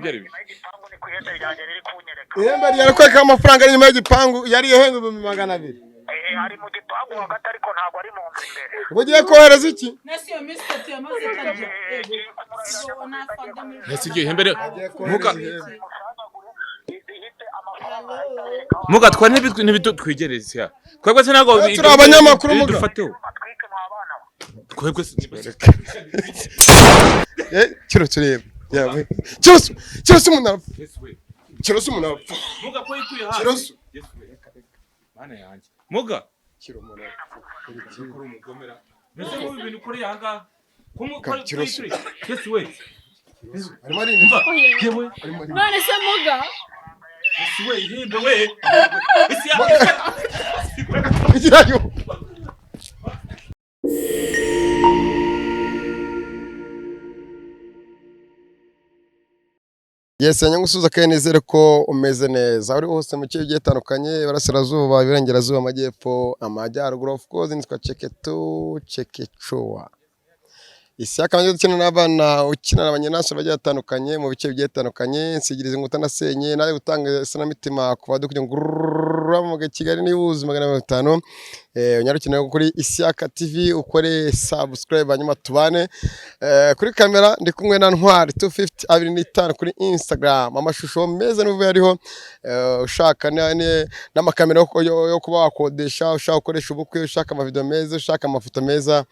byari bi ihembe ryarakweka amafaranga ari nyuma y'igipangu yari ihembe 200 ari mu gipangu hagati ariko ntabwo ari mu nzu imbere ngo ugiye kohereza iki nasi yo misitati yamaze karya ese iryo ihembe muga twa ntibitwigereze ya twebwe se ntago turi abanyamakuru muga dufateho twebwe kiro tureba yawe kiro umuntu muga ko yituye ha mana yanjye muga kiro umuntu kuri umugomera nese ko ibintu kuri yanga kumukora yituye yesu we arimo ari imva yewe none se muga yesu we ihembe we isi ya igirayo Yes, nyangusuza kandi nizere ko umeze neza. Uri hose mu kigo gitandukanye, barasirazuba, ibirengerazuba, amajyepfo, amajyaruguru, of course nitwa Chekechowa. Isi akamanje dukina n'abana ukina n'abanyenasho bagiye atandukanye mu bice bigiye bitandukanye, nsigiriza inguta nasenye, naje gutanga sanamitima ku badukuye ngurura mu Kigali n'ubuzi 500. Unyarukine kuri Isiaka TV ukore subscribe hanyuma tubane kuri kamera ndi kumwe na Ntwari 250 kuri Instagram amashusho meza n'ubu yariho ushaka n'amakamera yo kuba wakodesha ushaka ukoresha ubukwe ushaka amavideo meza ushaka amafoto meza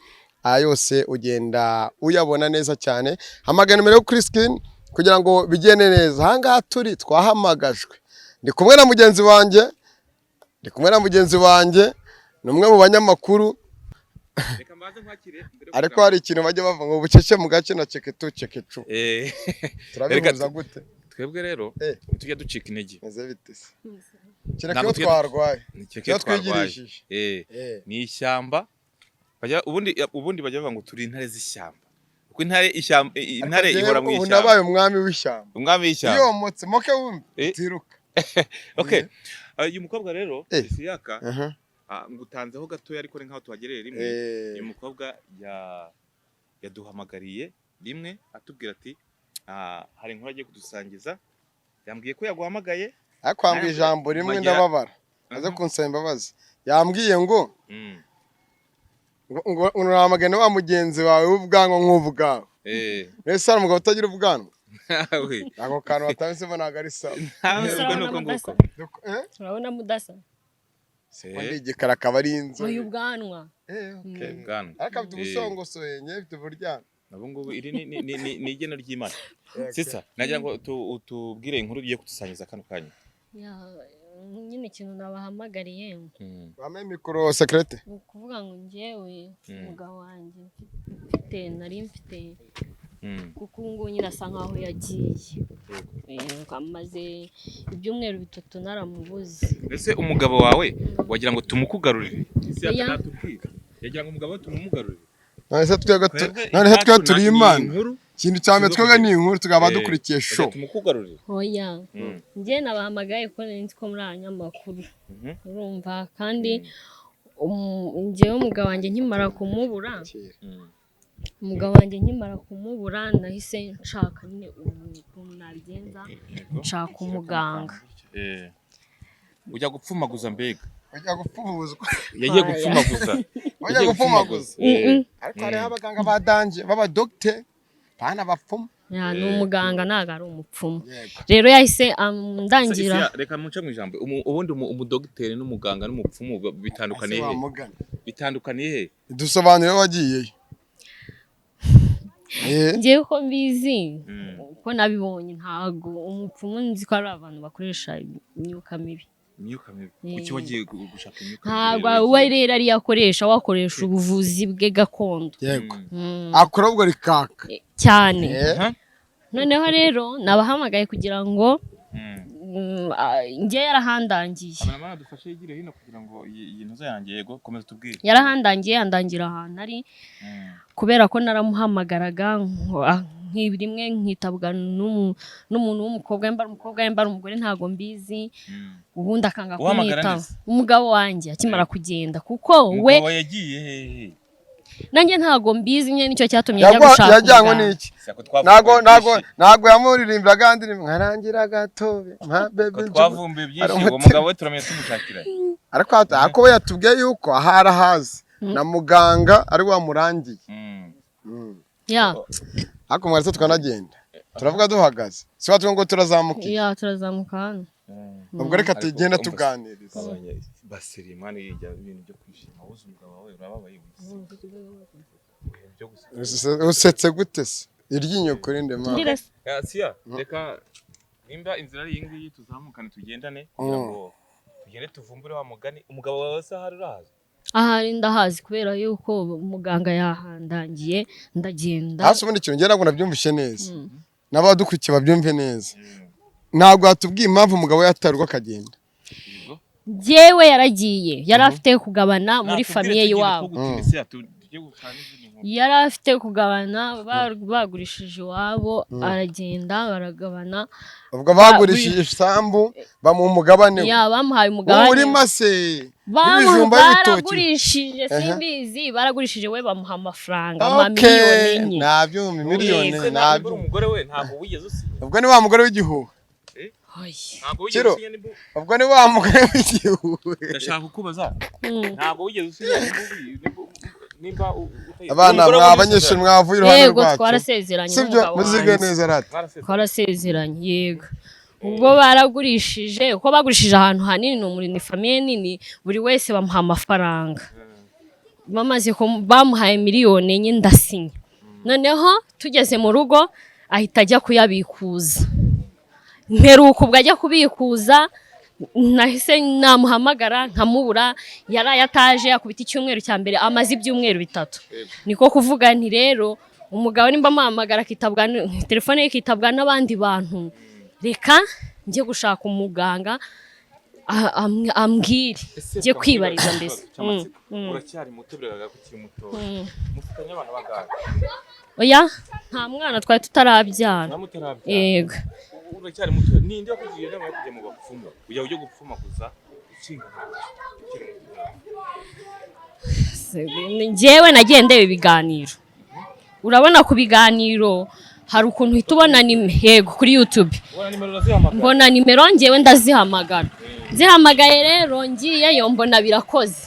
ayose ugenda uyabona neza cyane hamagana numero kuri screen kugira ngo bigene neza hanga turi twahamagajwe ndi kumwe na mugenzi wanjye numwe mu banyamakuru ariko hari ikintu bajya bavuga ngo bucece mu gace na Chekecho turabihuza gute twebwe rero tujya ducika intege meze bite se kirako twarwaye cyo twigirishije ni ishyamba ubundi bajya bavuga ngo turi intare z'ishyamba kuko intare ihora mu ishyamba nabaye umwami w'ishyamba iyo motse moke wumve tiruka okay uyu mukobwa rero Isiaka ngutanzeho gatoya ariko nkaho tuhagereye rimwe uyu mukobwa yaduhamagariye rimwe atubwira ati hari inkuru agiye kudusangiza yambwiye ko yaguhamagaye akwambye ijambo rimwe ndababara aze kunsaba imbabazi yambwiye ngo uramagana wa mugenzi wawe w'ubwanwa nk'ubwawe nese hari umugabo utagira ubwanwa ako kantu batabisemo ntabwo ari sawa urabona mudasa wandi igikara akaba ari inzu uyu bwanwa ariko afite ubusongosoye nye bifite uburyana nabo ngubu iri ni igeno ry'Imana sisa nagira ngo utubwire inkuru ugiye kudusangiza kano kanya nyine ikintu nabahamagariye bame mikoro secrete kuvuga ngo njyewe umugabo wanjye nari mfite kuko ngo nyine asa nkaho yagiye amaze ibyumweru 3 naramubuze ese umugabo wawe wagira ngo tumukugarurire yagira ngo umugabo tumumugarurire none twebwe turi Imana ikintu cyane twebwe ni inkuru tugaba dukurikiye show tumukugarurire oya njye nabahamagaye ko nzi ko muri abanyamakuru urumva kandi njyewe umugabo wanjye nkimara kumubura nahise nshaka nyine ukuntu nabigenza nshaka umuganga ujya gupfumaguza mbega yagiye gupfumaguza ariko hari abaganga badanje baba doctor bana bapfumu ni umuganga ntago ari umupfumu rero yahise ndangira reka muce mu ijambo ubundi umudogiteri n'umuganga n'umupfumu bitandukaniye he dusobanure wagiyeyo ngiye ko mbizi ko nabibonye ntago umupfumu nzi ko ari abantu bakoresha imyuka mibi kuki wagiye gushaka imyuka ntago we rero ari yakoresha wakoresha ubuvuzi bwe gakondo yego akora ubwo rikaka cyane noneho rero nabahamagaye kugira ngo njye yarahandangiye abana dufashe yigire hino kugira ngo iyi ntuza yanjye yego komeza tubwire yarahandangiye yandangira ahantu ari kubera ko naramuhamagaraga rimwe nkitabwa n'umuntu w'umukobwa yambara umugore ntago mbizi ubundi akanga kumwita umugabo wanjye akimara kugenda kuko we yagiye hehe nanjye ntago mbizi nyine nicyo cyatumye njya gushaka yajyanywe n'iki ntago yamuririmbiraga andi nkarangira gatobe twavumbuye byinshi uwo mugabo we turamenye tumushakira ariko we yatubwiye yuko ahari ahazi na muganga ari wamurangiye ariko mwese tukanagenda turavuga duhagaze si watuvuga ngo turazamuka turazamuka hano ubwo reka tugenda tuganiriza basiri mwana yijya ibintu byo kwishima wuze umugabo wawe urababaye usetse gute se iryinyo kuri ndema siya reka nimba inzira ari iyi ngiyi tuzamukane tugendane kugira ngo tugende tuvumbure wa mugani umugabo wawe se ahari urahazi ahari ndahazi kubera yuko muganga yahandangiye ndagenda hasi ubundi ikintu ngira ngo nabyumvishe neza n'abadukurikiye babyumve neza ntabwo hatubwiye impamvu umugabo yatarwa akagenda jewe yaragiye yari afite kugabana muri famiye y'iwabo yari afite kugabana bagurishije iwabo aragenda baragabana ubwo bagurishije isambu bamuha umugabane bamuhaye umugabane muri mase baragurishije simbizi baragurishije we bamuha amafaranga amamiliyoni enye nabyumva miliyoni nabyo umugore we ntabwo wigeze usinya ubwo ni wa mugore w'igihugu ubwo ni wa mugore w'igihugu ndashaka kukubaza ntabwo wigeze usinya nimba abana mwabanyeshuri mwavuye iruhande rwacu yego twarasezeranye sibyo muziga neza rati twarasezeranye yego ubwo baragurishije uko bagurishije ahantu hanini ni famiye nini buri wese bamuha amafaranga bamaze bamuhaye miliyoni enye ndasinya noneho tugeze mu rugo ahita ajya kuyabikuza mperuka ubwo ajya kubikuza nahise namuhamagara nkamubura yari yataje akubita icyumweru cya mbere amaze ibyumweru 3 niko kuvuga nti rero umugabo nimba amuhamagara akitabwa telefone ye ikitabwa n'abandi bantu reka njye gushaka umuganga ambwire njye kwibariza mbese uracyari muto biraga kukiri muto mufitanye abana bagaga oya nta mwana twari tutarabyara yego uracyari muto ninde wakugiye nama yo kujya mu bapfumu ujya gupfuma gusa ukinga njyewe nagiye ndeba ibiganiro urabona ku biganiro hari ukuntu uhita ubona yego kuri YouTube mbona nimero njyewe ndazihamagara zihamagaye rero ngiyeyo mbona birakoze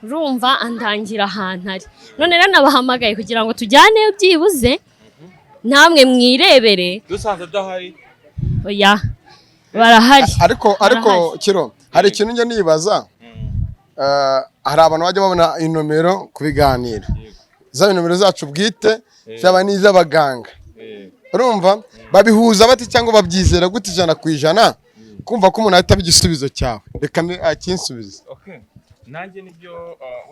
urumva andangira ahantu ari none rero nabahamagaye kugira ngo tujyane byibuze namwe mwirebere dusanze dahari oya barahari ariko kiro hari ikintu njye nibaza hari abantu bajya babona inomero ku biganiro za nomero zacu bwite cyaba n'iz'abaganga urumva babihuza bati cyangwa babyizera gute 100% kumva ko umuntu ahita bigisubizo cyawe reka akinsubiza nanjye nibyo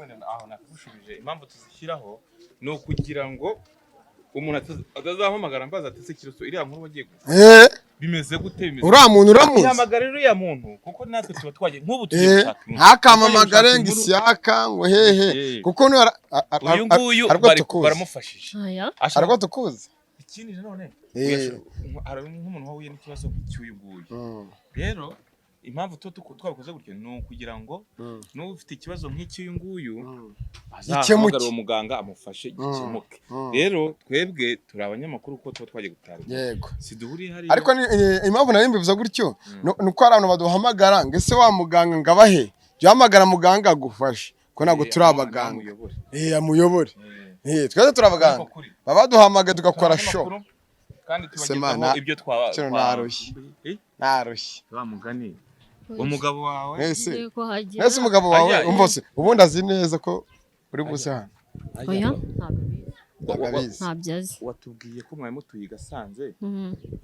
wenda aho nakushubije impamvu tuzishyiraho no kugira ngo umuntu atazahamagara mbaza ati se kiroso iriya nkuru wagiye bimeze gute bimeze uriya muntu uramuzi yamagarira uriya muntu kuko natwe tuba twagiye nk'ubu tugiye gushaka ntakamamagare ngo isiyaka ngo hehe kuko uyu nguyu baramufashije ariko tukuzi ikindi none hari nk'umuntu wahuye n'ikibazo cy'uyu nguyu rero impamvu twabikoze gutyo ni ukugira ngo n'ufite ikibazo nk'cy'uyu nguyu azahamagara uwo muganga amufashe gikemuke rero twebwe turi abanyamakuru kuko tuba twagiye gutara yego siduhuriye hari ariko impamvu nari mbivuza gutyo nuko hari abantu baduhamagara ngo ese wa muganga ngabahe jya hamagara muganga agufashe ko ntabwo turi abaganga amuyobore twese turi abaganga baba baduhamagaye tugakora show kandi tubagezaho ibyo narushye wa mugani umugabo wawe ese umugabo wawe umvose ubundi azi neza ko uri buze hano oya ntabyo watubwiye ko mwari mutuye Gasanze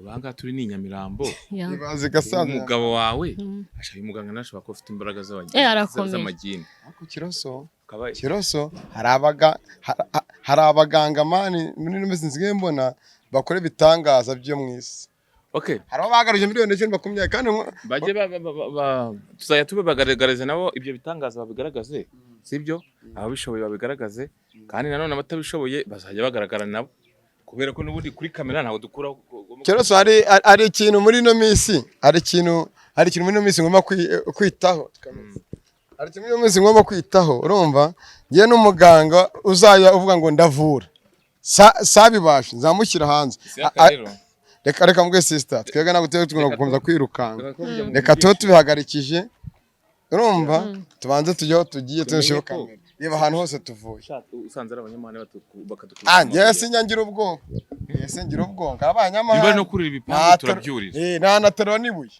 banga turi ni Nyamirambo ibaze Gasanze umugabo wawe ashaka umuganga nashobora ko ufite imbaraga z'amagini ako kiroso hari abaganga mani muri no mezi nzige mbona bakore bitangaza byo mwisi hari abagaruje miliyoni 20 kandi baje tuzaya tubagaragariza nabo ibyo bitangaza babigaragaze sibyo ababishoboye babigaragaze kandi nanone abatabishoboye bazajya bagaragara nabo kubera ko n'ubundi kuri kamera ntago dukura Kiroso hari ikintu muri no misi hari ikintu muri no misi ngoma kwitaho hari ikintu muri no misi ngoma kwitaho urumva Ngiye n'umuganga uzajya uvuga ngo ndavura sabibashe nzamushyira hanze. Reka mbwe sister twega ntabwo tugomba gukomeza kwirukanga. Reka tubihagarikije urumva tubanze tujyeho tugiye tunishoboka. Niba ahantu hose tuvuye usanze ari abanyamahane bakadukura. Yesi nyangira ubwonko. Yesi ngira ubwonko abanyamahane. Niba no kurira ibipangu turabyurira. Nta natero nibuye.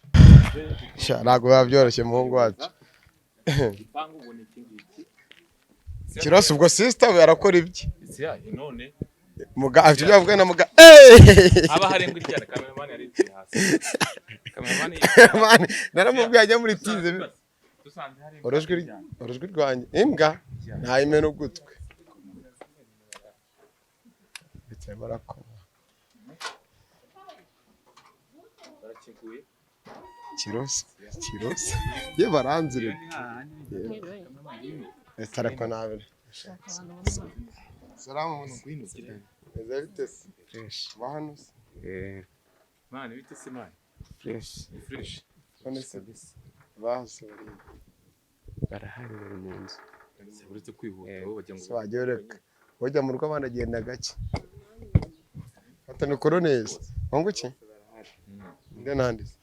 Ntabwo babyoroshye muhungu wacu. Ipangu ubona iki ngiki. Kirose ubwo sister we arakora ibye. None muga afite byavuga na muga aba harengwa iryana cameraman yari hasi. Cameraman naramubwiye ajya muri tize. dusanze hari Orojwi rwanjye imbwa ntayimena ugutwe. Bitse barakoma. barakiguye. Kirose ye baranzire. Estarako nabe. Salamu ngwino. Ezabitese. Fresh. Bahanuse. Man bitese man. Fresh. Honese. Bahase barahari bari mu nzu. Uretse kwihuta wowe bajya ngo wajyoreka. Wajya mu rugo abana agenda gake. Fatana koroneza. Wanguki? Nde nandise.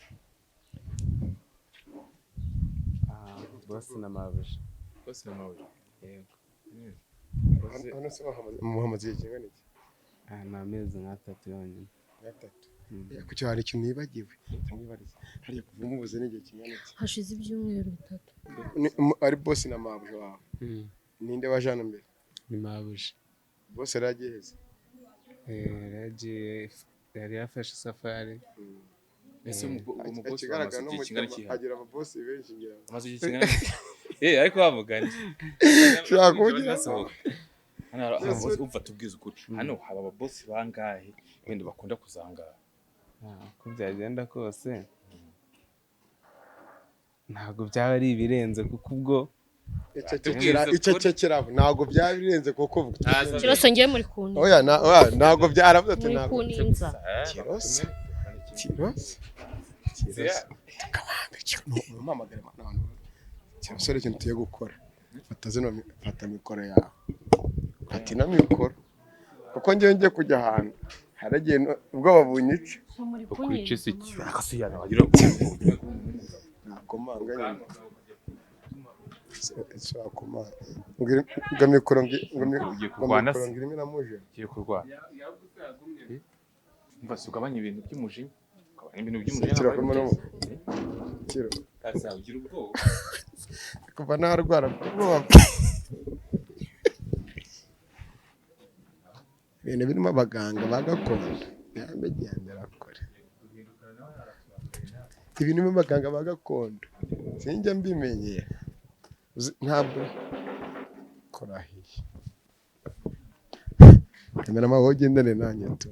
Bosi na mabuja. Yego. Hano se Muhammad yigengana iki? Ni amezi nk'atatu yonyine. Kuki hari ikintu nibagiwe. Mwibarize. Hariya kuva umubuze n'igihe kingana iki? Hashize ibyumweru 3. Ari bosi na mabuja wawe. Ninde wajana mbere? Ni mabuja. Bosi yaragiheze. Yari yafashe safari. Ese umubosi amaze igihe kingana iki? Agira ababosi benshi ngira. Amaze igihe kingana iki? Ariko bavuganye. Cyakugira. Hano umva tubwiza ukuri. Hano haba ababosi bangahe wenda bakunda kuzangara. Uko byagenda kose ntabwo byaba ari ibirenze kuko ubwo icecekera ntabwo byaba birenze kuko uvuga. Kirose ngiye muri kuntu. Oya ntabwo byaravuze ati ntabwo. Kuninza. Kirose. Kabambe mpamagara n'abantu. Kirose ikintu tugiye gukora. Fata mikoro yawe. Ati na mikoro. Kuko ngiye kujya ahantu. Haragiye ubwoba bunyica. Ukwice iki? Akasiyana wagira nakomanga nyine. Sakoma. Ngamikoro ugiye kurwana se. Ngirimo namuje. Ugiye kurwana. Umva sugabanya ibintu by'umujinya. Ibintu by'umujinya. Kiro. Kaza ugira ubwoba. Kuva narwara ubwoba. Ibintu birimo abaganga bagakondo. Yambegenda akore. Ibintu birimo abaganga bagakondo. Sinjya mbimenye. Ntabwo korahiye. Kamera mahoje ndane nanjye tu.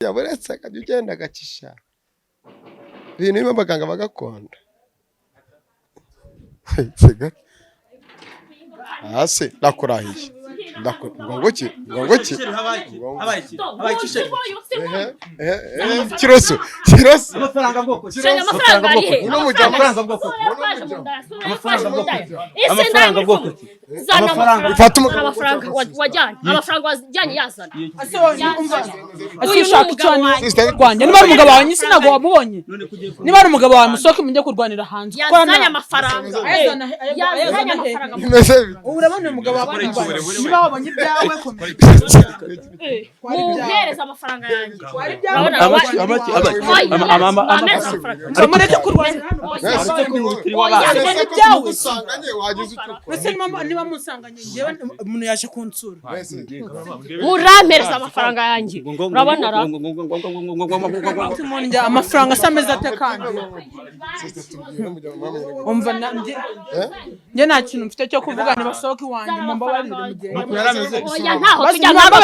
Yaburetse akajya ugenda agacisha. Ibintu birimo abaganga bagakondo. Sega. Ase nakurahiye. Ngoki. Kiroso. Amafaranga bwoko. Amafaranga ari he? Amafaranga bwoko. Amafaranga bwoko. Fata amafaranga wajyanye. Amafaranga wajyanye yazana. Ushaka icyo Rwanda. Niba ari umugabo wawe nyisi nago wamubonye. Niba ari umugabo wawe musoke mujye kurwanira hanze. Yazanye amafaranga. Yazanye amafaranga. Urabona umugabo wawe niba wabonye ibyawe muhereza amafaranga yanjye. Mureke kurwanira niba musanganye njyewe umuntu yaje kunsura murampereza amafaranga yanjye. Urabona ra amafaranga asameze ate kandi umva njye nta kintu mfite cyo kuvuga nibasohoke iwanjye mumbabarire mugende. Oya ntaho tujya ntabwo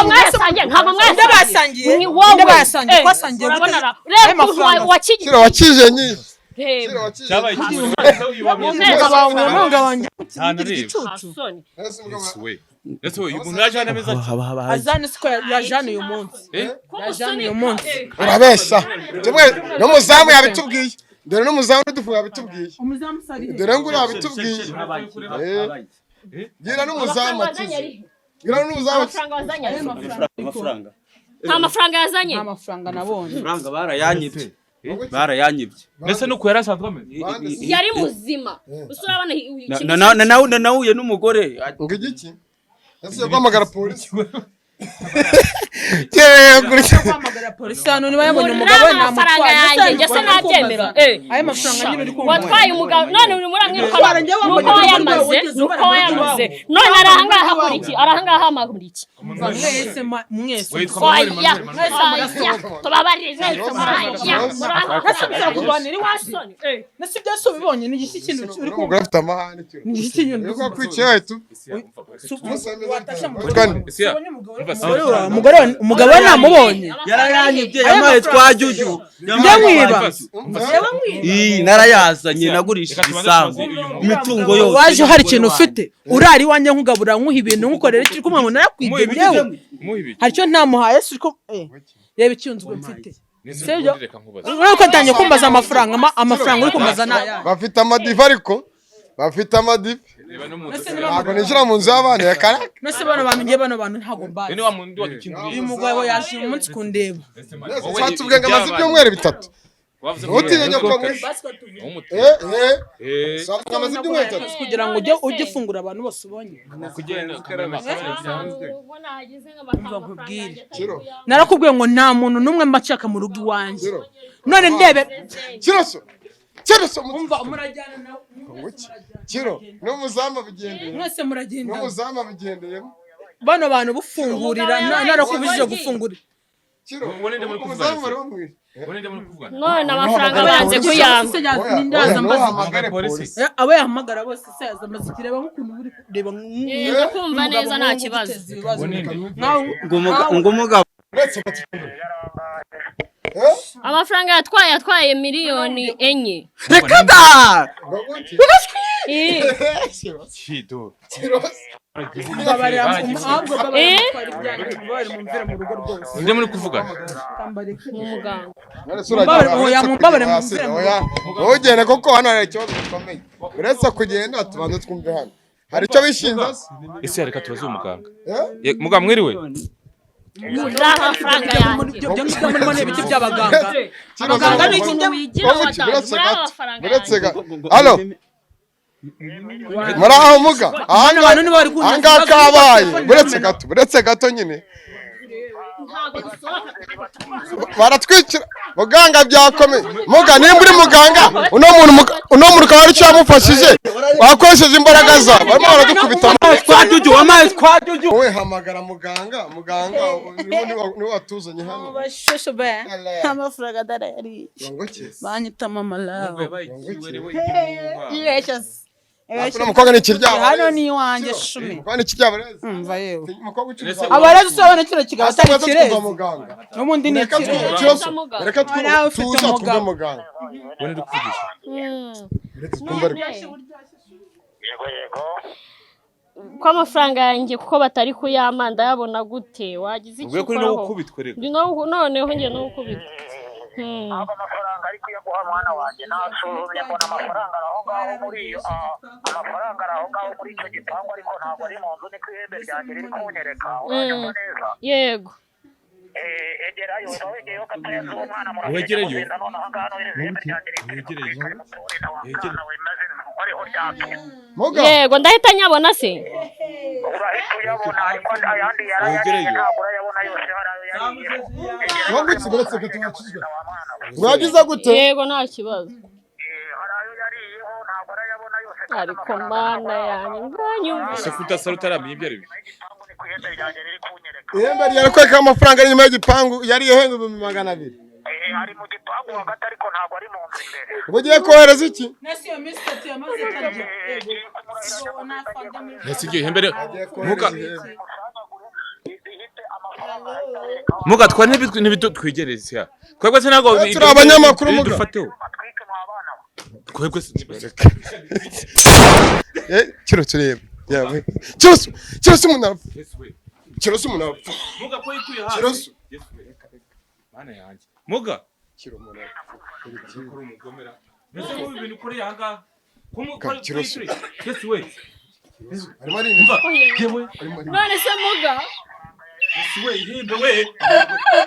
mwasangiye ntabwo basangiye ni wowe basangiye kwasangiye urabona ra rero wakije nyine. Cyabaye umugabo wanjye ese we umuntu yaje hano ameze azane siko yajana uyu munsi. Urabesha. No muzamu yabitubwiye. dore n'umuzamu dufuye abitubwiye umuzamu sari dore ngo abitubwiye gira n'umuzamu gira n'umuzamu amafaranga nta mafaranga yazanye nta mafaranga nabonye amafaranga barayanyibye ndetse no kuyara asanzwe ameze yari muzima usura nahuye n'umugore ngo igiki ese guhamagara polisi guhamagara polisi hano niba yabonye umugabo amafaranga yanjye njye se nabyemera ayo mafaranga nyine uri kumva watwaye umugabo none uri muri amwirukana nuko wayamaze none arahangaha akora iki arahangaha amagura iki mwese tubabarire nasi byose ubibonye ni igiki kintu uri kumva umugore afite amahane ni igiki kintu uko kwicaye tu umugabo namubonye yarayanyibye yamaye twajuju ndamwiba narayazanye nagurishije isambu imitungo yose waje hari ikintu ufite urari wanjye nkugabura nkuha ibintu nkukorera iki kumwe ngo narakwigeyewe hari cyo ntamuhaye siko reba icyunzwe mfite sibyo urako ntanye kumbaza amafaranga uri kumbaza naya bafite amadiva ariko bafite amadiva ntabwo nishyira mu nzu y'abana ya karaka nose bano bantu ngiye bano bantu ntago mbaye ni wa mundi wadukinduriye uyu mugabo yaje umunsi kundeba twatubwiye ngo amaze ibyumweru bitatu utinya nyoko amaze ibyumweru bitatu kugira ngo ujye ufungura abantu bose ubonye narakubwiye ngo nta muntu n'umwe mbacaka mu rugo iwanjye none ndebe kiroso umva murajyana nawe kiro n'umuzamu bigendeye mwese muragenda n'umuzamu bigendeye bano bantu bufungurira narakubijije gufungurira kiro umuzamu bari bamwira none amafaranga banze kuyamba abo yahamagara bose saza amaze kireba nk'ukuntu uri kureba kumva neza nta kibazo ngo umugabo amafaranga yatwaye miliyoni 4 reka da ndi muri kuvuga ugende koko hano hari ikibazo gikomeye uretse kugenda tubanza twumve hano hari icyo bishinze ese reka tubaze umuganga muganga mwiriwe amafaranga yanjye muri ibiti by'abaganga abaganga ni ikintu wigira uretse halo muraho muga ahangaha kabaye buretse gato nyine baratwikira muganga byakomeye muga nimba uri muganga uno muntu ukaba ari icyo yamufashije wakoresheje imbaraga zawe barimo baradukubita amazi twajuju wowe hamagara muganga niwe watuzanye hano bashosho be amafaranga darari banyitama malawe umukobwa ni ikiryabo hano ni iwanjye shumi umukobwa ni ikiryabo reza umva yewe umukobwa ucuruza abarezi usobona kino kigabo atari kireza n'ubundi ni kireza reka tuza tuve muganga wone dukugisha ko amafaranga yanjye kuko batari kuyamanda yabona gute wagize iki kuri no gukubitwe reka noneho ngiye no gukubitwa ntabwo amafaranga ari kuyaguha mwana wanjye nasuzumye mbona amafaranga aho ngaho muri iyo amafaranga aho ngaho muri icyo gipangu ariko ntabwo ari mu nzu niko ihembe ryanjye riri kunyereka uranyumva neza yego egerayo wegeyeyo gatoya z'umwana wegereyo none aha ngaha ihembe ryanjye riri kunyereka wegereyo wemaze ariho ryake yego ndahita nyabona se urahita uyabona ariko ayandi yarayariye ntabwo urayabona yose harayo yariye buretse gato wakizwe wagize gute yego nta kibazo harayo yariyeho ntabwo urayabona yose ariko mana yanjye nganyumva se kutasara utaramenya ibyo ari byo ihembe ryari kweka amafaranga ari nyuma y'igipangu yari ihembe 200 ari mu gipangu hagati ariko ntabwo ari mu nzu imbere ugiye kohereza iki nasi yo mistati yamaze kajya ese iryo ihembe muga twa n'ibito twegereza kwebwe se ntago turi abanyamakuru muga dufateho kwebwe se kiro tureba yawe kiroso umuntu kiroso umuntu muga ko yituye hafi kiroso mana yanjye muga kiro umuntu kuri umugomera Ese wowe ibintu ukora yanga. Kiroso. Yes we. Arimo arimba. Yewe. none se muga Yes we himbe we.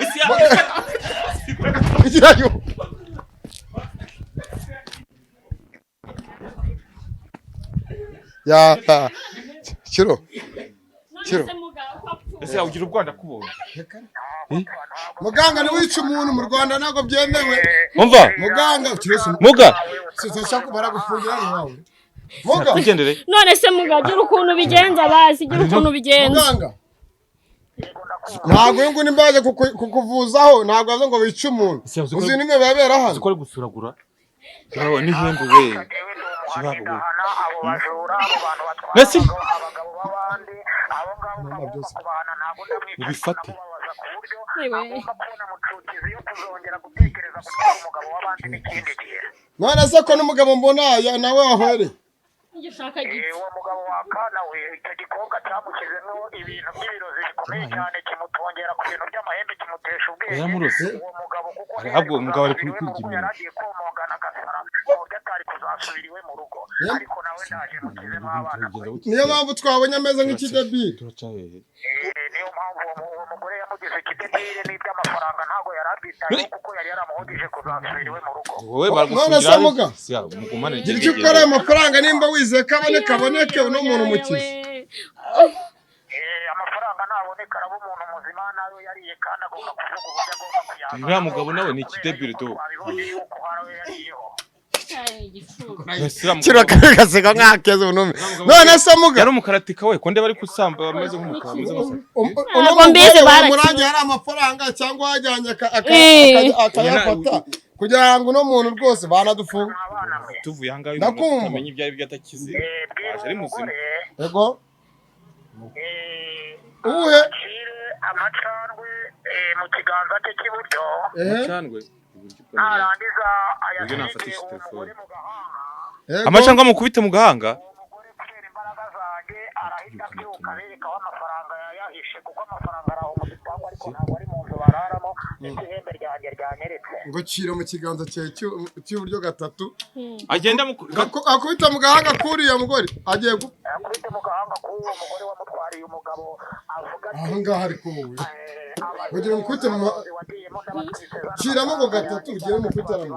Isi Ikirayo. Ya. Kiro. none se muga Ese ugira ubwanda kubonye. Muganga ni wica umuntu mu Rwanda ntago byemewe. Umva. Muganga Kiroso. Muga. Sinshaka baragufungira nawe. Muga. Ugendere. none se muga gira ukuntu bigenza bazi gira ukuntu bigenza Muganga. Ntago ngo nimbaje kukuvuzaho ntago azo ngo wice umuntu. Uzi nimwe babera hano. Zikore gusuragura. Yawe ni hembe we. Kibabo we. abo bajura abo bantu batwara Merci. abagabo b'abandi abo ngabo byose. kubana ntabwo ndamwica Ubifate. kubabaza ku buryo Ewe. agomba kubona mucukizi yo kuzongera gutekereza gutwara umugabo w'abandi n'ikindi gihe None se ko n'umugabo mbona nawe wahwereye. icyo ushaka gito uwo mugabo wakana we icyo gikobwa cyamushyizemo ibintu by'ibirozi bikomeye cyane kimutongera ku bintu by'amahembe kimutesha ubwenge Yaramurose. uwo mugabo kuko Ahubwo umugabo ari kuri kwigimira. yari agiye komongana agasara ku buryo atari kuzasubira iwe mu rugo ariko nawe ndaje mukizemo abana Niyo mpamvu twabonye ameze nk'ikidebiri. Turacaye. niyo mpamvu uwo mugore yamugize ikidebire n'iby'amafaranga ntabwo yari abyitayeho kuko yari yaramuhugije kuzasubira iwe mu rugo Wowe None se muga. Siya mugumane. Gira icyo ukora ayo mafaranga nimba wizeye kaboneke uno muntu mukize. amafaranga ntaboneka araba umuntu muzima nayo yariye kandi agomba kuvuga uburyo agomba kuyaza Uriya mugabo nawe ni ikidebire do. twabibonye yuko harawe yariyeho Kiro kagaseka nk'akeze unume. None se muga. Yari umukaratika we ko ndeba ari kusamba ameze nk'umukara ameze nk'asa. Uno mbizi mugore barakize. wamurangiye hari amafaranga cyangwa wajyanye akayafata kugira ngo uno muntu rwose banadufunga. abana mwe Tuvuye aha ngaha Ndakumva. utamenya ibyo ari byo atakize. Aje ari muzima. Ego. Uwe. acire amacandwe mu kiganza cye cy'iburyo Cyandwe. narangiza Ibyo ayasige nafatisha uwo mugore telefone. mu gahanga Ego. Amacanga mukubite mu gahanga. umugore kubera imbaraga zanjye arahita abyuka aberekaho amafaranga yayahishe kuko amafaranga ari aho mu gipangu ariko ntabwo ari mu nzu bararamo ndetse ihembe ryanjye ryanyeretse Ngo ciro mu kiganza cyawe cy'iburyo gatatu. Agenda Akubita mu gahanga kuriya mugore agiye yakubite mu gahanga k'uwo mugore wamutwariye umugabo avuga ati aha ngaha ariko wowe. Kugira ngo ukubite mu wagiyemo ndabatwizeza ciramo ngo gatatu ugire mu kwitaramo.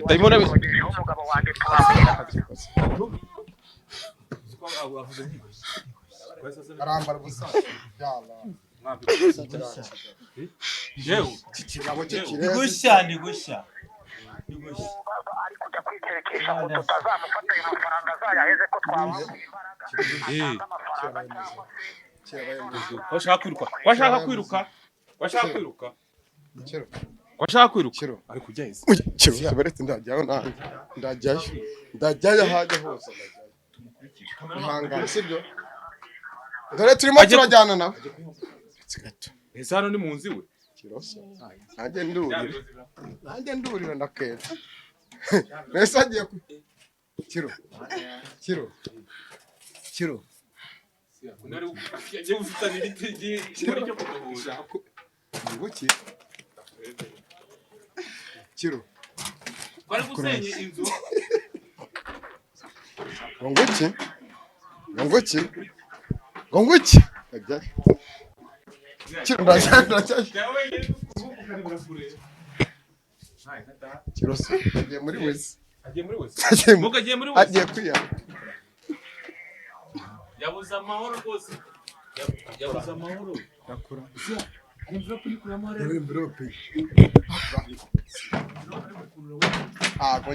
Ndabona umugabo wanjye tubabwira Arambara gusa. Yalla. yewe Kigabo cye Gushya ni gushya. ari kujya kwiterekesha ngo tutazamufata ayo mafaranga azayaheze ko twabaha imbaraga atanga amafaranga cyangwa se washaka kwiruka washaka kwiruka Kiro. ari kujya heza Kiro baretse ndajyaho nawe. Ndajyayo hajya hose. Ihangane sibyo. Dore turimo turajyana nawe. ese hano ni mu nzi we Kiroso. Nanjye ndurira ndakeza. Nese agiye Kiro. yagiye gufitana ibiti cyo kuduhuza Nguki. Kiro. bari gusenye inzu Nguki. Kiro ndajya. Kiroso agiye muri wese. Agiye kwiya. yabuze amahoro rwose yabuze amahoro Yakura. envelope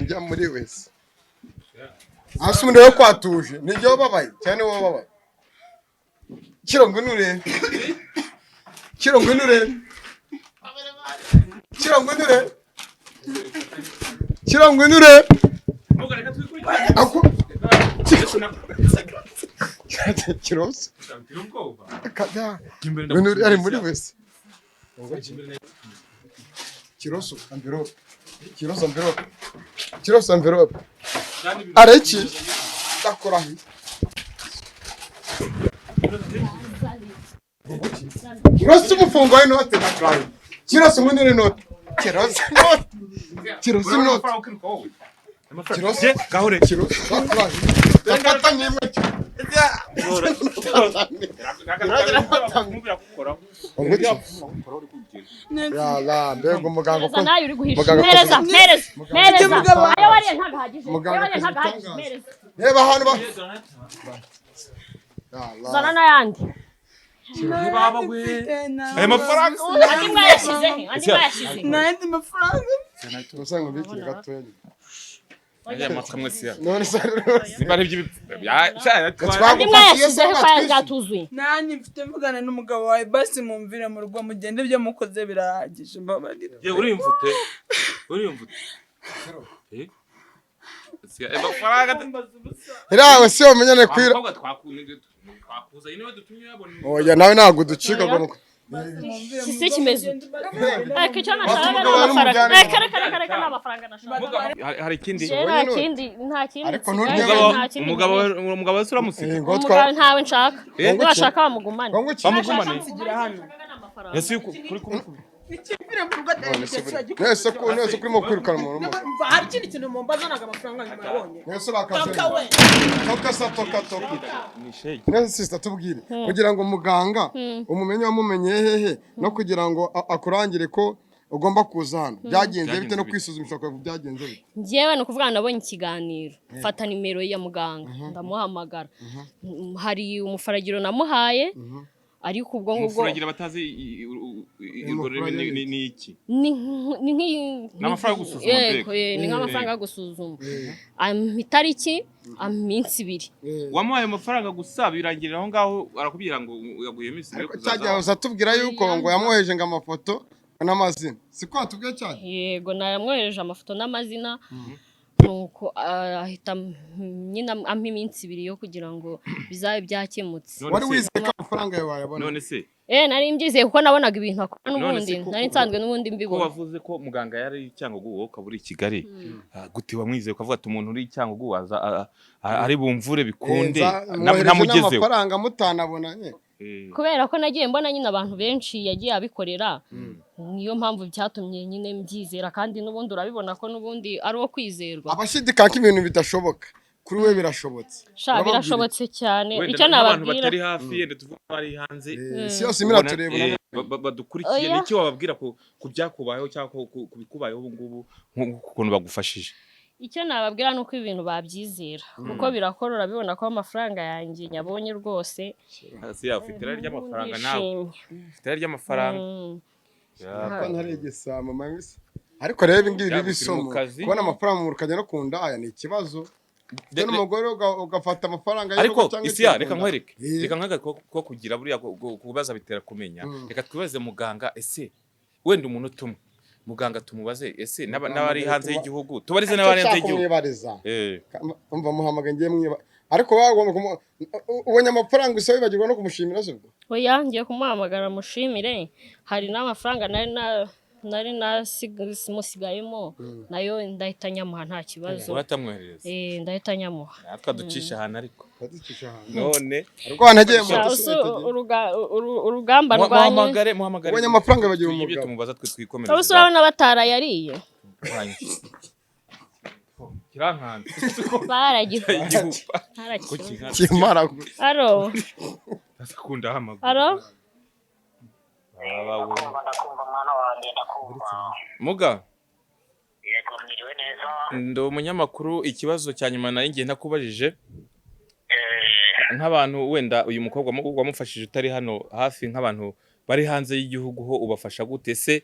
Njya muri wese. Hasi umuntu we kwatuje. Nijye wababaye cyane wowe wababaye. Kiro ngwinure. Kiroso. Ngwinure ari muri wese. Kiroso envelope. Areki. Dakorahi. Kiroso umufungo w'inote nakrayi. Kiroso ngwinure inote. Kiroso inote. amafaranga gahore kiro Fata nimwe. Yala mbega umuganga Mereza nayo uri guhisha. Mereza. Ayo wariye ntagahagije. Reba hano ba. Zana n'ayandi. baba we aya mafaranga Andi mwayashize. N'ayandi mafaranga. Usanga bikiri gatoya. aya makamwe siya None se bari ibyo Andi mwayashize ko yatuzuye. Nanjye mfite mvugana n'umugabo wawe basi mumvire mu rugo mugende ibyo mukoze birahagije mbabarira. ye urimvute siya amafaranga irawe si umenyane kwira. twakuza ine badutumye yabona Oya nawe ntago ducika ngo Si kimeze. Ariko icyo nashaka n'amafaranga. Reka n'amafaranga nashaka. hari ikindi Nta kindi. Ariko nturye umugabo wese uramusiga Umugabo ntawe nshaka. Urashaka bamugumane. bamugumane Nsigira hano. ese kuri kumukubita Nikipire mu rugo atari nese kuri mo kwirukana umuntu. hari ikindi kintu mumbazanaga amafaranga nyuma yabonye. Nese bakase. Toka we. Toka. ni shege Nese sister tubwire kugira ngo muganga umumenye wamumenye hehe no kugira ngo akurangire ko ugomba kuza hano byagenze bite no kwisuzumisha ko byagenze bite. Njyewe no kuvuga nabonye ikiganiro fata nimero ya muganga ndamuhamagara hari umufaragiro namuhaye ariko ubwo ngubwo umufuragira batazi ni iki ni n'amafaranga gusuzuma yego ni nk'amafaranga gusuzuma itariki iminsi 2 wamuhaye amafaranga gusa birangirira aho ngaho arakubwira ngo yaguye iminsi yo cyajya uzatubwira yuko ngo yamwoheje ngo amafoto n'amazina siko atubwiye cyane. Yego nayamwohereje amafoto n'amazina nuko ahita nyina ampa iminsi 2 yo kugira ngo bizabe byakemutse. Wari wizeye ko amafaranga yawe wayabona. none se nari mbyizeye kuko nabonaga ibintu akora n'ubundi nari nsanzwe n'ubundi ko mbibona. wavuze ko muganga yari Cyangugu wowe ukaburi i Kigali guti wamwizeye ukavuga ati umuntu uri Cyangugu waza ari bumvure bikunde namugezeho amafaranga mutanabonanye kubera ko nagiye mbona nyine abantu benshi yagiye abikorera niyo mpamvu byatumye nyine mbyizera kandi n'ubundi urabibona ko n'ubundi ari wo kwizerwa. Abashidikaka ibintu bidashoboka kuri we birashobotse. Birashobotse cyane icyo nababwira batari hafi yende tuvuga bari hanze si yose imira tureba badukurikiye n'iki wababwira ku byakubayeho cyangwa ku bikubayeho ubu ngubu ukuntu bagufashije. Icyo nababwira nuko ibintu babyizera kuko birakorora bibona ko amafaranga yanjye nyabonye rwose. Hasi afite irari ry'amafaranga nawe afite irari ry'amafaranga ntari igisamo mabisi ariko reba ingibi bisomo kubona amafaranga mu rukajya no kunda aya ni ikibazo n'umugore ugafata amafaranga ariko isiya reka nkwereke ko kugira buriya kubaza bitera kumenya reka twibaze muganga ese wenda umuntu utumwe muganga tumubaze ese n'abari hanze y'igihugu tubarize n'abari hanze y'igihugu umva muhamagaye ngiye mwiba ariko wagomba ubonye amafaranga usaba bibagirwa no kumushimira se. Oya ngiye kumuhamagara mushimire hari n'amafaranga nari nasigayeemo nayo ndahita nyamuha nta kibazo. Uratamwoherereza ndahita nyamuha natwa ducisha ahantu ariko none ariko wanagiye mu urugamba rwanye muhamagare ubonye amafaranga bagira umugabo tumubaza twe twikomereza bose urabona batarayariye kirankanze kimara aro akunda hamagara aro muga yego mwiriwe neza ndo umunyamakuru ikibazo cya nyuma nari ngiye ntakubajije nk'abantu wenda uyu mukobwa wamufashije utari hano hafi nk'abantu bari hanze y'igihugu ho ubafasha gute se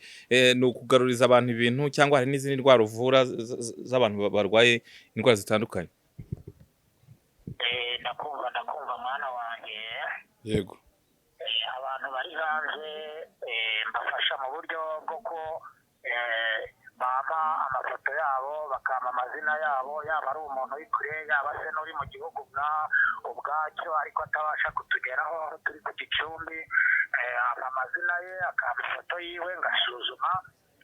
no kugaruriza abantu ibintu cyangwa hari n'izindi ndwara uvura z'abantu barwaye indwara zitandukanye. ndakumva mwana wanjye yego abantu bari hanze mbafasha mu buryo bwo ko bampa amafoto yabo bakama amazina yabo yaba ari umuntu uri kure yaba se n'uri mu gihugu ubwacyo ariko atabasha kutugeraho turi ku gicumbi amazina ye akaba ifoto yiwe ngasuzuma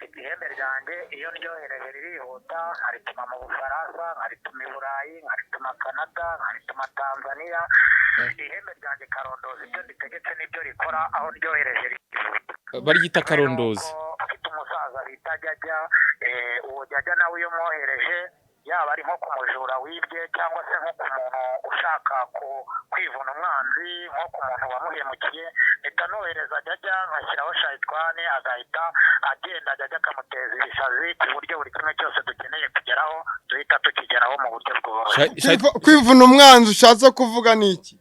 ihembe ryanjye iyo ndyohereje ririhuta nkarituma mu Bufaransa nkarituma i Burayi nkarituma Canada nkarituma Tanzania ihembe ryanjye karondoza ibyo nditegetse n'ibyo rikora aho ndyohereje ririhuta baryita karondozi ufite umusaza bita Jajya uwo Jajya nawe iyo mwohereje yaba ari nko ku mujura wibye cyangwa se nko ku muntu ushaka kwivuna umwanzi, nko ku muntu wamuhemukiye, mpita nohereza Jajya nkashyiraho shayitani agahita agenda Jajya akamuteza ibisazi ku buryo buri kimwe cyose dukeneye kugeraho duhita tukigeraho mu buryo bworoshye. Kwivuna umwanzi ushatse kuvuga ni iki?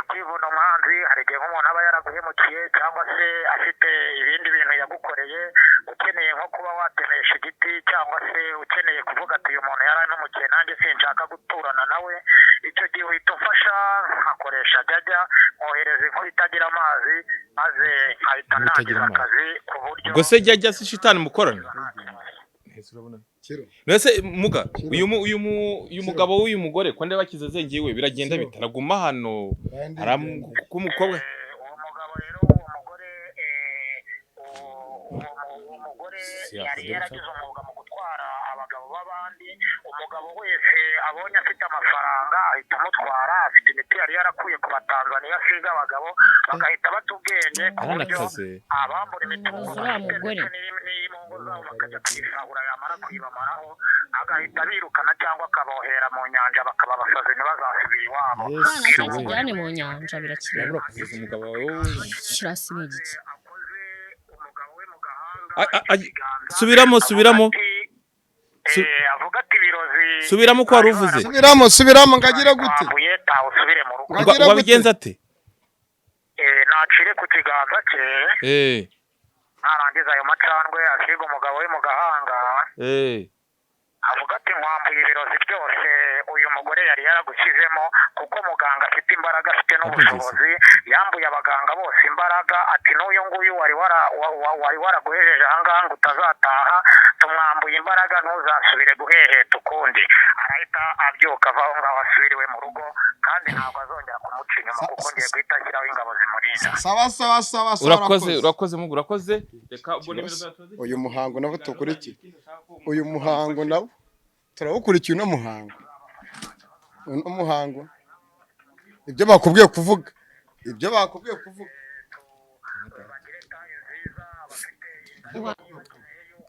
Kwivuna umwanzi hari igihe nk'umuntu aba yaraguhemukiye cyangwa se afite ibindi bintu yagukoreye, ukeneye nko kuba watemesha igiti cyangwa se ukeneye kuvuga ati uyu muntu yaranamukiye nanjye sinshaka guturana nawe, icyo gihe uhita umfasha nkakoresha Jajya nkohereza inkuru itagira amazi maze nkahita ntangiza akazi ku buryo. Ubwo se Jajya si shitani mukorana? Mbese muga uyu mugabo w'uyu mugore ko ndeba bakize ngiwe biragenda bitaraguma hano ku mukobwa. Uwo mugabo rero uwo mugore yari yaragize umwuga mu gutwara abagabo b'abandi. Umugabo wese abonye afite amafaranga ahita amutwara, afite imiti yari yarakuye ku Batanzaniya asiga abagabo bagahita bata ubwenge ku buryo abambura imitungo n'iy'impungu zabo bakajya kuyisahura, yamara kuyibamaraho agahita birukana cyangwa akabohera mu nyanja bakaba abasazi ntibazasubira iwabo. Kijyane mu nyanja birakireba. Umugabo wawe kirasibe igiki? subiramo avuga ati birozi. Subiramo ko waruvuze. Subiramo ngagira gute? Usubire mu rugo. Wabigenza ate? Nacire ku kiganza cye. Narangiza ayo macandwe asiga umugabo we mu gahanga. Avuga ati nkwambuye ibirozi byose uyu mugore yari yaragushyizemo, kuko muganga afite imbaraga afite n'ubushobozi, yambuye abaganga bose imbaraga. Ati n'uyu nguyu wari waraguhejeje ahangaha ngo utazataha, tumwambuye imbaraga ntuzasubire guheheta ukundi. Arahita abyuka ava aho ngaho asubiriwe mu rugo, kandi ntabwo azongera kumuca inyuma kuko ngiye guhita ashyiraho ingabo zimurinda. Urakoze mugu, urakoze. Reka ubwo nimero zatuze. Uyu muhango nabo tukuriki. Uyu muhango nabo turawukurikiye uno muhango. Ibyo bakubwiye kuvuga.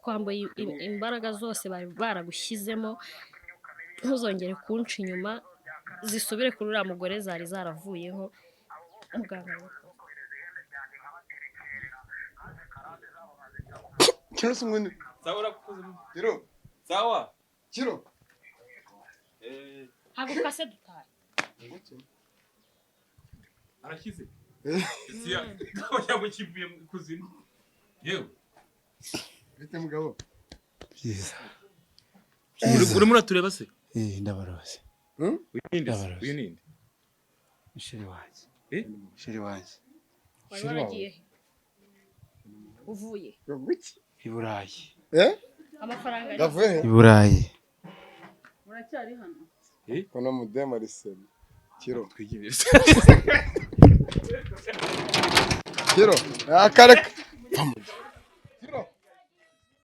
Kwambaye imbaraga zose bari baragushyizemo, ntuzongere kunca inyuma, zisubire kuri uriya mugore zari zaravuyeho. Muganga Sawa. Kiro. haguruka se dutahe. Arashyize. Siya. Cyangwa kivuye kuzina. Yewe. Bite mugabo? Byiza. Urimo uratureba se? Ndabarose. Uyu ninde? Sheri wanjye. Wari waragiye he? Uvuye i Burayi. Amafaranga Gavuye i Burayi. Uracyari hano? Kono mudema risema. Kiro. Kiro. Akareka.